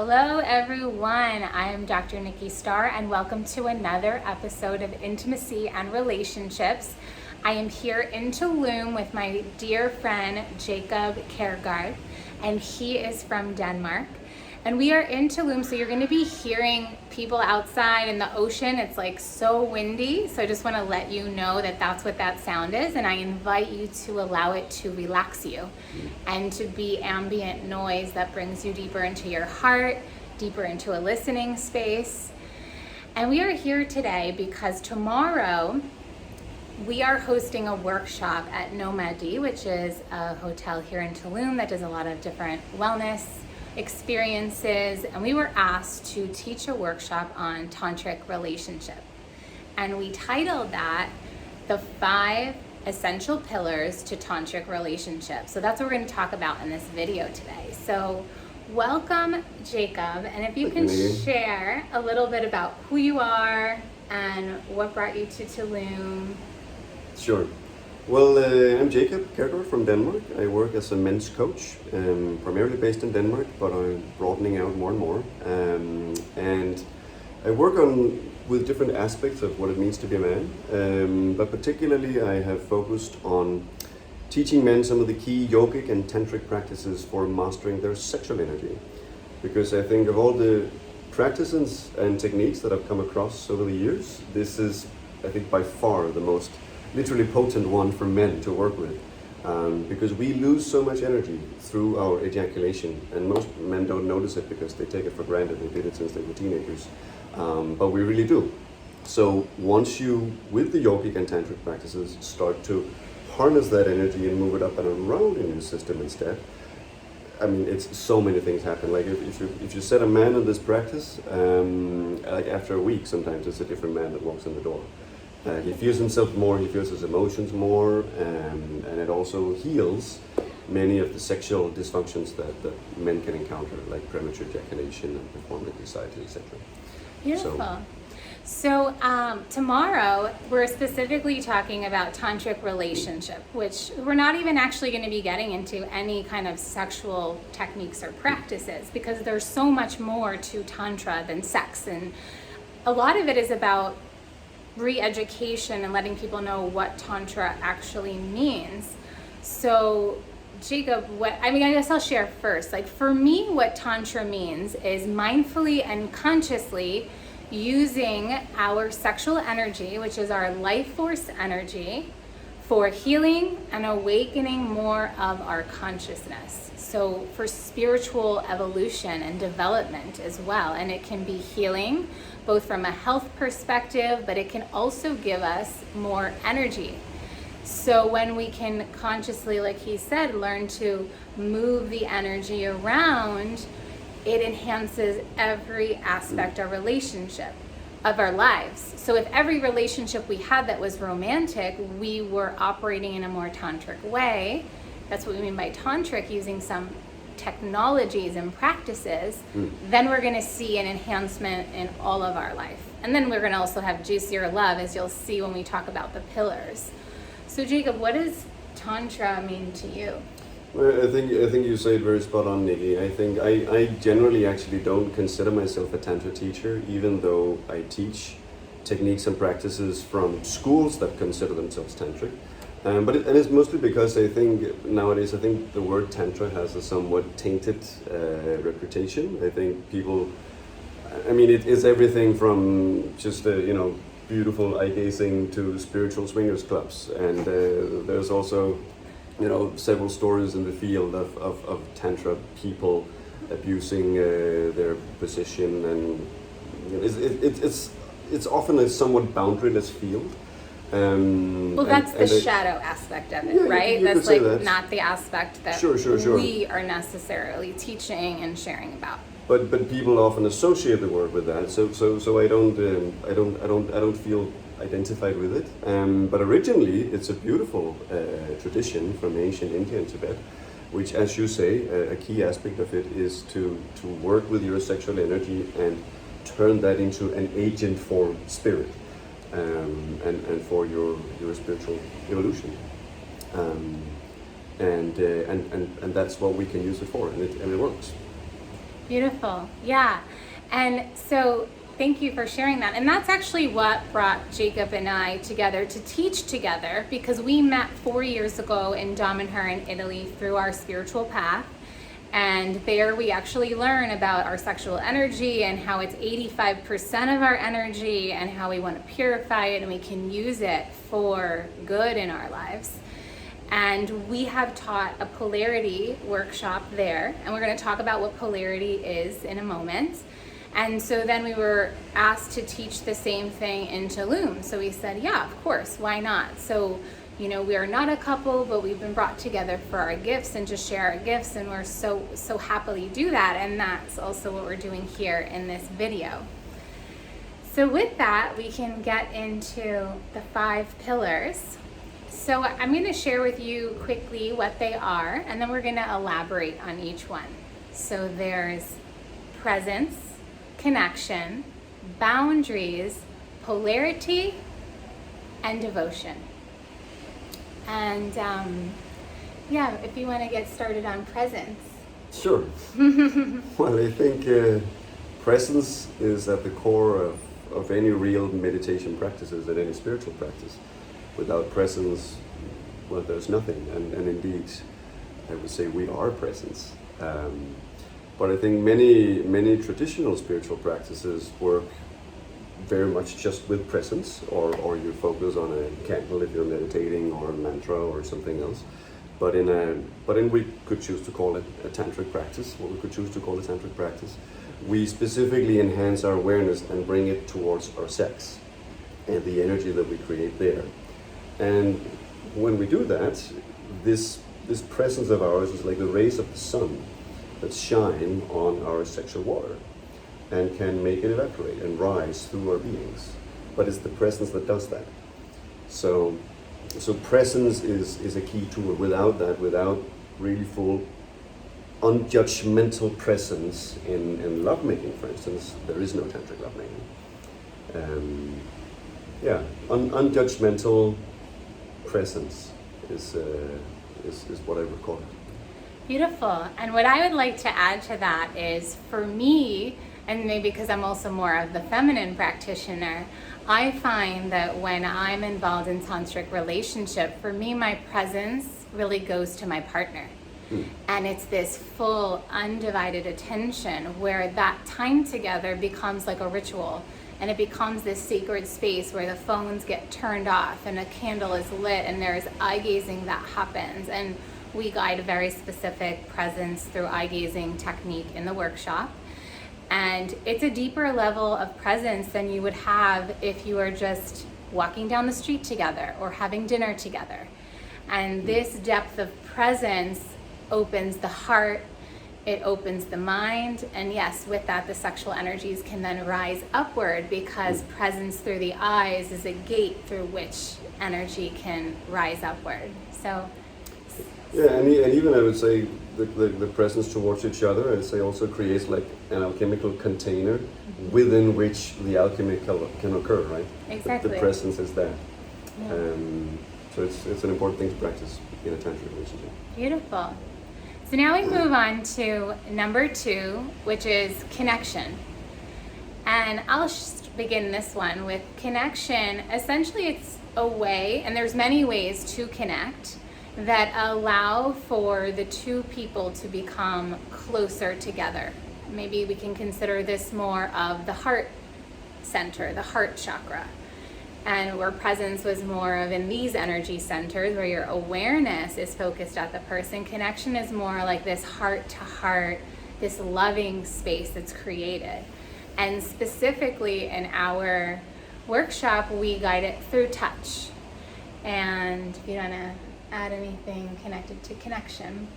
Hello everyone, I am Dr. Nikki Starr and welcome to another episode of Intimacy and Relationships. I am here in Tulum with my dear friend Jakob Kaergaard, and he is from Denmark. And we are in Tulum, so you're going to be hearing people outside in the ocean. It's like so windy, so I just want to let you know that that's what that sound is, and I invite you to allow it to relax you and to be ambient noise that brings you deeper into your heart, deeper into a listening space. And we are here today because tomorrow we are hosting a workshop at Nomade, which is a hotel here in Tulum that does a lot of different wellness experiences, and we were asked to teach a workshop on tantric relationship, and we titled that the 5 essential pillars to tantric relationship. So that's what we're going to talk about in this video today. So welcome, Jakob, and if you can share a little bit about who you are and what brought you to Tulum. Sure. Well, I'm Jakob Kaergaard from Denmark. I work as a men's coach, primarily based in Denmark, but I'm broadening out more and more. And I work with different aspects of what it means to be a man, but particularly I have focused on teaching men some of the key yogic and tantric practices for mastering their sexual energy. Because I think of all the practices and techniques that I've come across over the years, this is, I think, by far the most literally potent one for men to work with, because we lose so much energy through our ejaculation, and most men don't notice it because they take it for granted. They did it since they were teenagers, but we really do. So once you, with the yogic and tantric practices, start to harness that energy and move it up and around in your system instead, I mean, it's so many things happen. Like if you set a man in this practice, like after a week, sometimes it's a different man that walks in the door. He feels himself more, he feels his emotions more, and it also heals many of the sexual dysfunctions that men can encounter, like premature ejaculation and performance anxiety, etc. Beautiful. So tomorrow we're specifically talking about tantric relationship, which we're not even actually going to be getting into any kind of sexual techniques or practices, because there's so much more to tantra than sex, and a lot of it is about re-education and letting people know what tantra actually means. So Jakob, I guess I'll share first. Like for me, what tantra means is mindfully and consciously using our sexual energy, which is our life force energy, for healing and awakening more of our consciousness. So for spiritual evolution and development as well. And it can be healing, both from a health perspective, but it can also give us more energy. So when we can consciously, like he said, learn to move the energy around, it enhances every aspect of relationship of our lives. So if every relationship we had that was romantic, we were operating in a more tantric way. That's what we mean by tantric, using some technologies and practices, then we're going to see an enhancement in all of our life. And then we're going to also have juicier love, as you'll see when we talk about the pillars. So Jakob, what does tantra mean to you? Well, I think you say it very spot on, Nikki. I think I generally actually don't consider myself a tantra teacher, even though I teach techniques and practices from schools that consider themselves tantric. But it's mostly because I think nowadays, the word tantra has a somewhat tainted reputation. I think people, it is everything from just beautiful eye gazing to spiritual swingers clubs, and there's also several stories in the field of tantra people abusing their position, and it's often a somewhat boundaryless field. Well, that's the shadow aspect of it, right? That's like that. Not the aspect that sure. we are necessarily teaching and sharing about. But people often associate the word with that, so I don't feel identified with it. But originally, it's a beautiful tradition from ancient India and Tibet, which, as you say, a key aspect of it is to work with your sexual energy and turn that into an agent for spirit. And for your spiritual evolution, and that's what we can use it for, and it works. Beautiful. Yeah. And so thank you for sharing that. And that's actually what brought Jakob and I together to teach together, because we met 4 years ago in Damanhur in Italy through our spiritual path. And there we actually learn about our sexual energy and how it's 85% of our energy and how we want to purify it and we can use it for good in our lives. And we have taught a polarity workshop there, and we're going to talk about what polarity is in a moment. And so then we were asked to teach the same thing in Tulum. So we said, yeah, of course, why not? So, you know, we are not a couple, but we've been brought together for our gifts and to share our gifts, and we're so happily do that. And that's also what we're doing here in this video. So with that, we can get into the 5 pillars. So I'm going to share with you quickly what they are, and then we're going to elaborate on each one. So there's presence, connection, boundaries, polarity, and devotion. And yeah, if you want to get started on presence. Sure. Well, I think presence is at the core of any real meditation practices and any spiritual practice. Without presence, well, there's nothing. And indeed, I would say we are presence. But I think many traditional spiritual practices work very much just with presence, or you focus on a candle if you're meditating, or a mantra or something else. But we could choose to call it a tantric practice, or we could choose to call it tantric practice. We specifically enhance our awareness and bring it towards our sex and the energy that we create there. And when we do that, this presence of ours is like the rays of the sun that shine on our sexual water and can make it evaporate and rise through our beings. But it's the presence that does that. So presence is a key tool. Without that, without really full unjudgmental presence in lovemaking, for instance, there is no tantric lovemaking. Unjudgmental presence is what I would call it. Beautiful. And what I would like to add to that is, for me, and maybe because I'm also more of the feminine practitioner, I find that when I'm involved in tantric relationship, for me, my presence really goes to my partner. And it's this full, undivided attention where that time together becomes like a ritual. And it becomes this sacred space where the phones get turned off and a candle is lit and there's eye gazing that happens. And we guide a very specific presence through eye gazing technique in the workshop. And it's a deeper level of presence than you would have if you were just walking down the street together or having dinner together. And this depth of presence opens the heart, it opens the mind, and yes, with that, the sexual energies can then rise upward, because presence through the eyes is a gate through which energy can rise upward. So yeah, and even I would say the presence towards each other, I'd say, also creates like an alchemical container within which the alchemy can occur, right? Exactly. The presence is there. Yeah. So it's an important thing to practice in a tantric relationship. Beautiful. So now we move on to number 2, which is connection. And I'll just begin this one with connection. Essentially, it's a way, and there's many ways to connect, that allow for the two people to become closer together. Maybe we can consider this more of the heart center, the heart chakra. And where presence was more of in these energy centers where your awareness is focused at the person, connection is more like this heart to heart, this loving space that's created. And specifically in our workshop, we guide it through touch. And if you want to add anything connected to connection.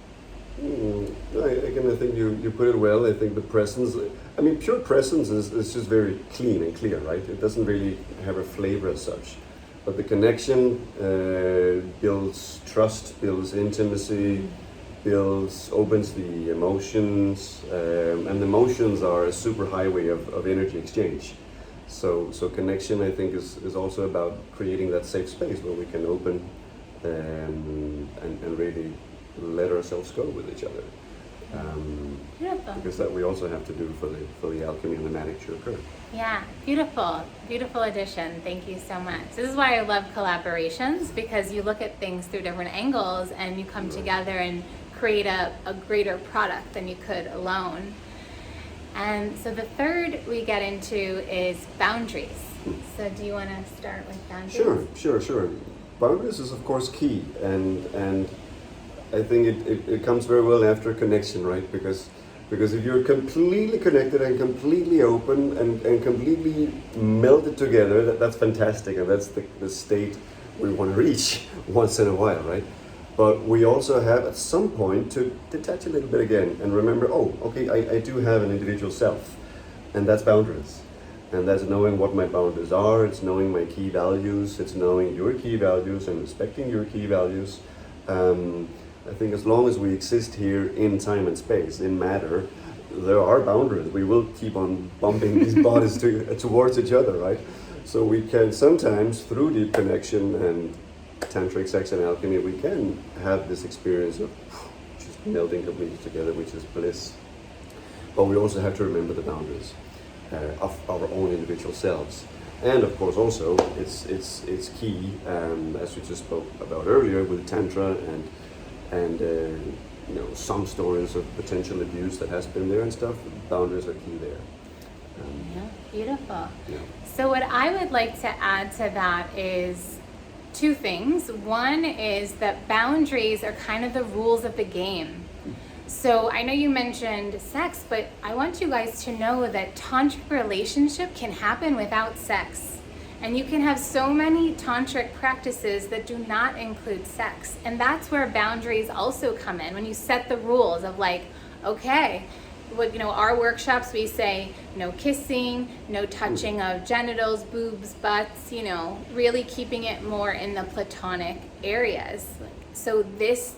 Again, I think you put it well. I think the presence, I mean, pure presence is just very clean and clear, right? It doesn't really have a flavor as such. But the connection builds trust, builds intimacy, opens the emotions, and the emotions are a super highway of energy exchange. So connection, I think, is also about creating that safe space where we can open and really let ourselves go with each other. Beautiful. Because that we also have to do for the alchemy and the magic to occur. Yeah, beautiful, beautiful addition. Thank you so much. This is why I love collaborations, because you look at things through different angles and you come together and create a greater product than you could alone. And so the third we get into is boundaries. So do you want to start with boundaries? Sure. Boundaries is of course key, and I think it comes very well after connection, right? Because if you're completely connected and completely open and completely melted together, that's fantastic, and that's the state we want to reach once in a while, right? But we also have at some point to detach a little bit again and remember, oh, okay, I do have an individual self, and that's boundaries. And that's knowing what my boundaries are, it's knowing my key values, it's knowing your key values and respecting your key values. I think as long as we exist here in time and space, in matter, there are boundaries. We will keep on bumping these bodies towards each other, right? So we can sometimes, through deep connection and tantric sex and alchemy, we can have this experience of just melting completely together, which is bliss. But we also have to remember the boundaries of our own individual selves. And of course also, it's key, as we just spoke about earlier with Tantra and some stories of potential abuse that has been there and stuff, boundaries are key there. Yeah, beautiful. Yeah. So what I would like to add to that is two things. One is that boundaries are kind of the rules of the game. So I know you mentioned sex, but I want you guys to know that tantric relationship can happen without sex. And you can have so many tantric practices that do not include sex. And that's where boundaries also come in. When you set the rules of like, okay, our workshops, we say no kissing, no touching of genitals, boobs, butts, really keeping it more in the platonic areas. So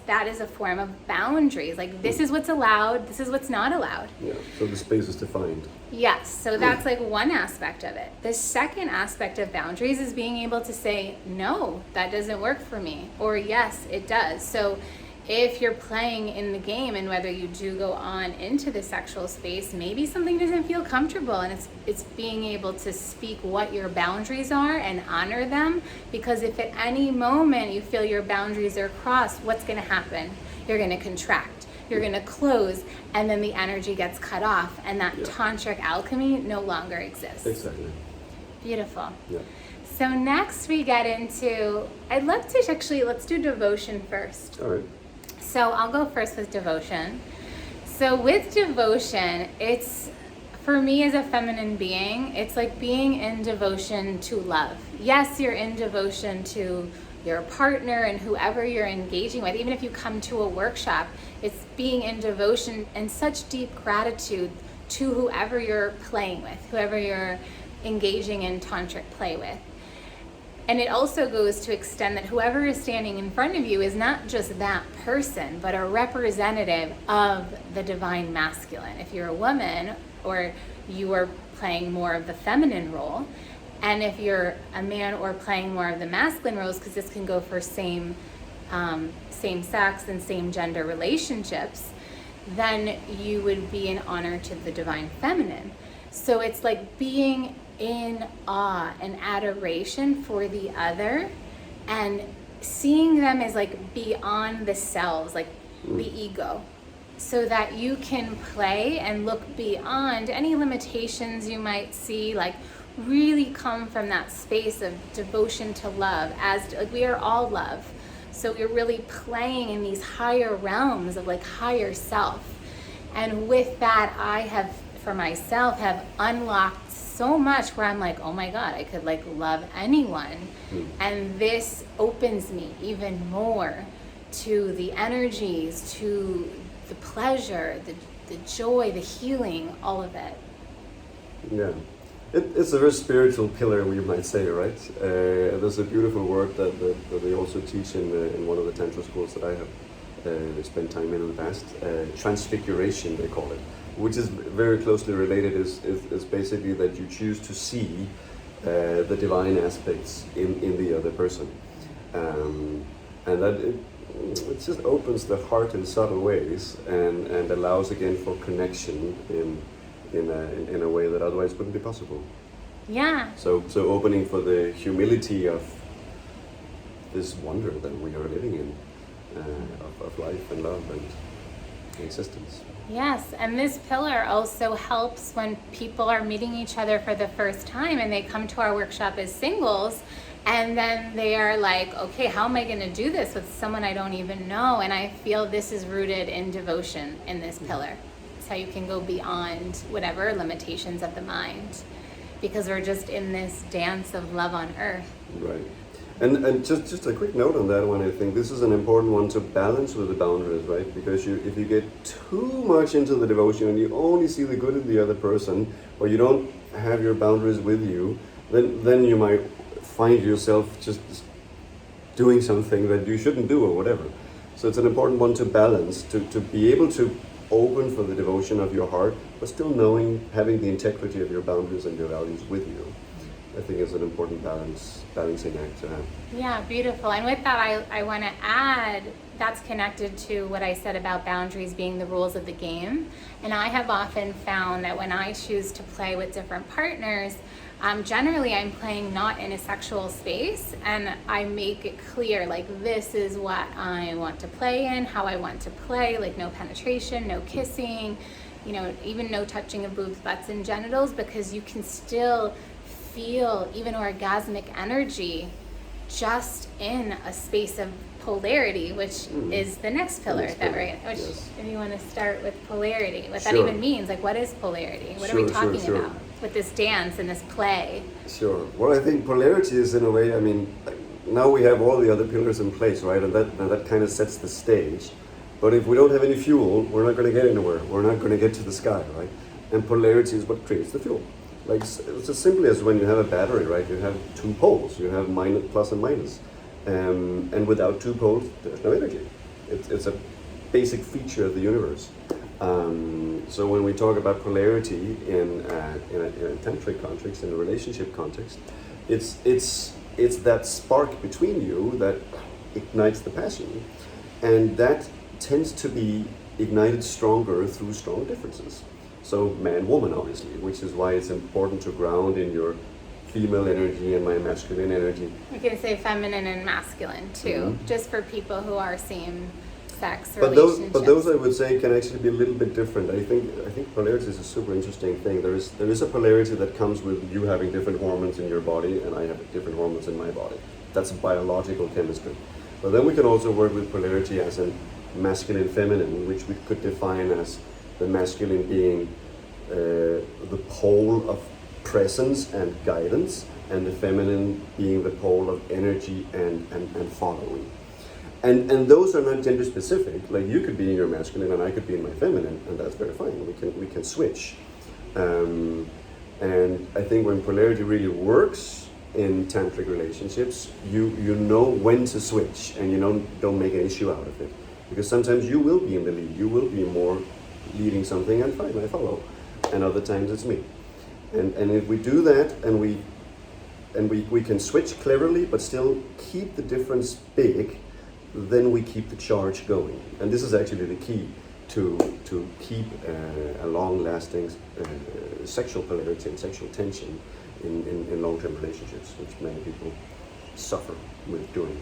that is a form of boundaries. Like, this is what's allowed, this is what's not allowed. Yeah, so the space is defined. Yes, so that's like one aspect of it. The second aspect of boundaries is being able to say, no, that doesn't work for me, or yes, it does. So if you're playing in the game and whether you do go on into the sexual space, maybe something doesn't feel comfortable, and it's being able to speak what your boundaries are and honor them, because if at any moment you feel your boundaries are crossed, what's going to happen? You're going to contract, you're going to close, and then the energy gets cut off, and that tantric alchemy no longer exists. Exactly. Beautiful. Yeah. So next we get into, I'd love to let's do devotion first. All right. So I'll go first with devotion. So with devotion, it's, for me as a feminine being, it's like being in devotion to love. Yes, you're in devotion to your partner and whoever you're engaging with. Even if you come to a workshop, it's being in devotion and such deep gratitude to whoever you're playing with, whoever you're engaging in tantric play with. And it also goes to extend that whoever is standing in front of you is not just that person, but a representative of the divine masculine. If you're a woman, or you are playing more of the feminine role, and if you're a man or playing more of the masculine roles, because this can go for same sex and same gender relationships, then you would be in honor to the divine feminine. So it's like being in awe and adoration for the other, and seeing them as like beyond the selves, like the ego, so that you can play and look beyond any limitations you might see, like really come from that space of devotion to love, as like we are all love. So we're really playing in these higher realms of like higher self. And with that, I have, for myself, have unlocked so much where I'm like, oh my God, I could like love anyone. And this opens me even more to the energies, to the pleasure, the joy, the healing, all of it. Yeah. It's a very spiritual pillar, we might say, right? There's a beautiful word that they also teach in one of the Tantra schools that I have spent time in the past. Transfiguration, they call it, which is very closely related. Is basically that you choose to see the divine aspects in the other person, and that it just opens the heart in subtle ways and allows again for connection in a way that otherwise wouldn't be possible. Yeah. So opening for the humility of this wonder that we are living in, of life and love and existence. Yes, and this pillar also helps when people are meeting each other for the first time and they come to our workshop as singles, and then they are like, okay, how am I going to do this with someone I don't even know? And I feel this is rooted in devotion in this pillar. It's how you can go beyond whatever limitations of the mind, because we're just in this dance of love on earth. Right. And just a quick note on that one, I think this is an important one to balance with the boundaries, right? Because if you get too much into the devotion and you only see the good in the other person, or you don't have your boundaries with you, then you might find yourself just doing something that you shouldn't do or whatever. So it's an important one to balance, to be able to open for the devotion of your heart, but still having the integrity of your boundaries and your values with you. I think is an important balancing act to have. Yeah, beautiful. And with that, I want to add, that's connected to what I said about boundaries being the rules of the game. And I have often found that when I choose to play with different partners, generally I'm playing not in a sexual space, and I make it clear, like, this is what I want to play in, how I want to play, like no penetration, no kissing, even no touching of boobs, butts, and genitals, because you can still feel even orgasmic energy just in a space of polarity, which is the next pillar. If you want to start with polarity, what that even means, like, what is polarity? What are we talking about with this dance and this play? Sure. Well, I think polarity is, in a way, I mean, now we have all the other pillars in place, right? And that kind of sets the stage. But if we don't have any fuel, we're not going to get anywhere. We're not going to get to the sky, right? And polarity is what creates the fuel. Like, it's as simply as when you have a battery, right? You have two poles. You have plus and minus. And without two poles, there's no energy. It's a basic feature of the universe. So when we talk about polarity in a tantric context, in a relationship context, it's that spark between you that ignites the passion. And that tends to be ignited stronger through strong differences. So man-woman, obviously, which is why it's important to ground in your female energy and my masculine energy. You can say feminine and masculine too, just for people who are same-sex But relationships. But those I would say can actually be a little bit different. I think polarity is a super interesting thing. There is a polarity that comes with you having different hormones in your body, and I have different hormones in my body. That's biological chemistry. But then we can also work with polarity as in masculine, feminine, which we could define as the masculine being the pole of presence and guidance, and the feminine being the pole of energy and following. And those are not gender specific. Like, you could be in your masculine and I could be in my feminine, and that's very fine. We can switch. And I think when polarity really works in tantric relationships, you know when to switch, and you don't make an issue out of it. Because sometimes you will be in the lead, you will be more leading something, and fine, I follow. And other times it's me. And if we do that, and we can switch cleverly, but still keep the difference big, then we keep the charge going. And this is actually the key to keep a long-lasting sexual polarity and sexual tension in long-term relationships, which many people suffer with doing.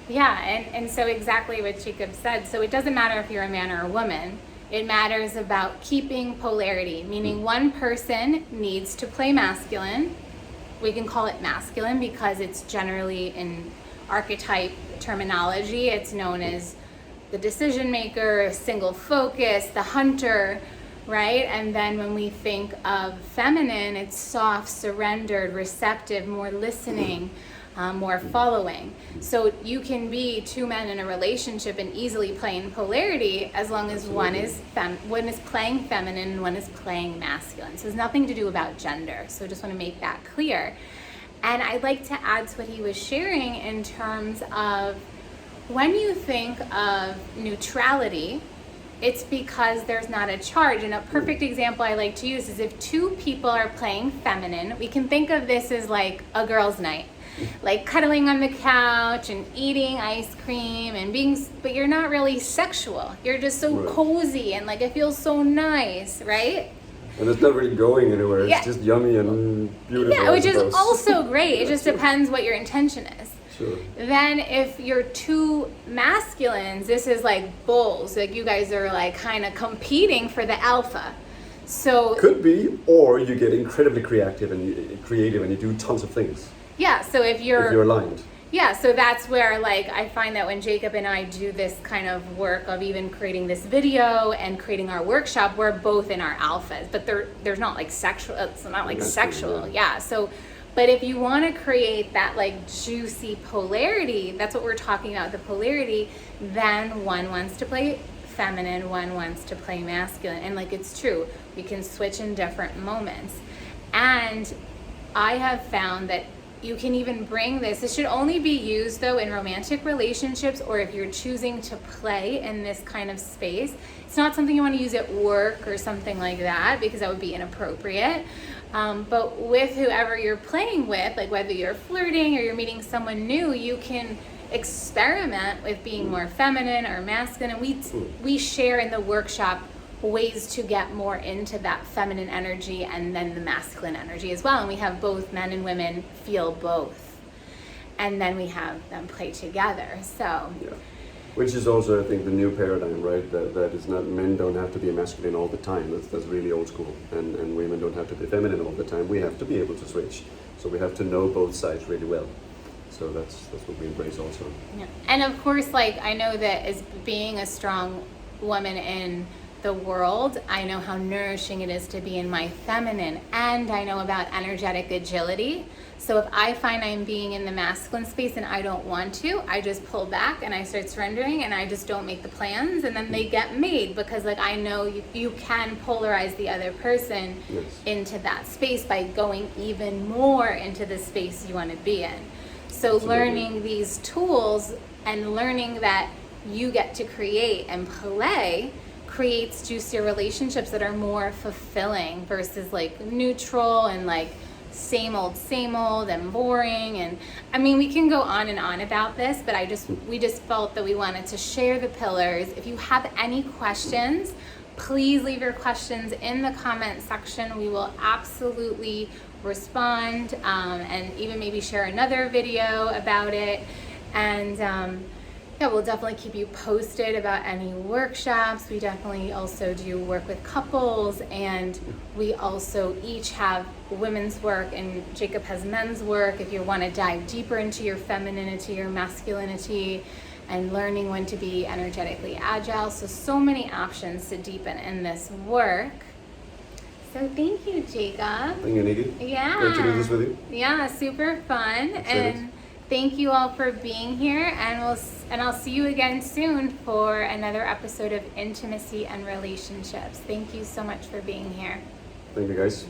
Yeah, and so exactly what Jakob said. So it doesn't matter if you're a man or a woman. It matters about keeping polarity, meaning one person needs to play masculine. We can call it masculine because it's generally in archetype terminology. It's known as the decision maker, single focus, the hunter, right? And then when we think of feminine, it's soft, surrendered, receptive, more listening, more following. So you can be two men in a relationship and easily play in polarity as long as one is playing feminine and one is playing masculine. So it's nothing to do about gender. So I just want to make that clear. And I'd like to add to what he was sharing in terms of when you think of neutrality, it's because there's not a charge. And a perfect example I like to use is if two people are playing feminine, we can think of this as like a girls' night, like cuddling on the couch and eating ice cream and but you're not really sexual. You're just so cozy and like it feels so nice, right? And it's not really going anywhere. Yeah. It's just yummy and beautiful. Yeah, which is I suppose. also great. It just depends what your intention is. Sure. Then if you're two masculines, this is like bulls. Like you guys are like kind of competing for the alpha. So could be, or you get incredibly creative and you do tons of things. Yeah, so if you're aligned. Yeah, so that's where like I find that when Jakob and I do this kind of work of even creating this video and creating our workshop, we're both in our alphas, but there's not like sexual. It's not like sexual. Yeah. So, but if you want to create that like juicy polarity, that's what we're talking about, the polarity. Then one wants to play feminine, one wants to play masculine, and like it's true, we can switch in different moments. And I have found that you can even bring this should only be used though in romantic relationships or if you're choosing to play in this kind of space. It's not something you want to use at work or something like that because that would be inappropriate. But with whoever you're playing with, like whether you're flirting or you're meeting someone new, you can experiment with being more feminine or masculine. And we share in the workshop ways to get more into that feminine energy and then the masculine energy as well. And we have both men and women feel both. And then we have them play together. So yeah. Which is also, I think, the new paradigm, right? That is not, men don't have to be masculine all the time. That's really old school. And women don't have to be feminine all the time. We have to be able to switch. So we have to know both sides really well. So that's what we embrace also. Yeah. And of course, like I know that as being a strong woman in the world, I know how nourishing it is to be in my feminine, and I know about energetic agility. So if I find I'm being in the masculine space and I don't want to, I just pull back and I start surrendering and I just don't make the plans, and then they get made because like I know you can polarize the other person into that space by going even more into the space you want to be in. So learning these tools and learning that you get to create and play creates juicier relationships that are more fulfilling versus like neutral and like same old and boring. And I mean, we can go on and on about this, but we just felt that we wanted to share the pillars. If you have any questions, please leave your questions in the comment section. We will absolutely respond and even maybe share another video about it. And yeah, we'll definitely keep you posted about any workshops. We definitely also do work with couples, and we also each have women's work and Jakob has men's work if you want to dive deeper into your femininity, your masculinity, and learning when to be energetically agile. So many options to deepen in this work. So thank you, Jakob. Thank you, Nikki. Yeah. Great to do this with you. Yeah, super fun. And thank you all for being here, and I'll see you again soon for another episode of Intimacy and Relationships. Thank you so much for being here. Thank you, guys.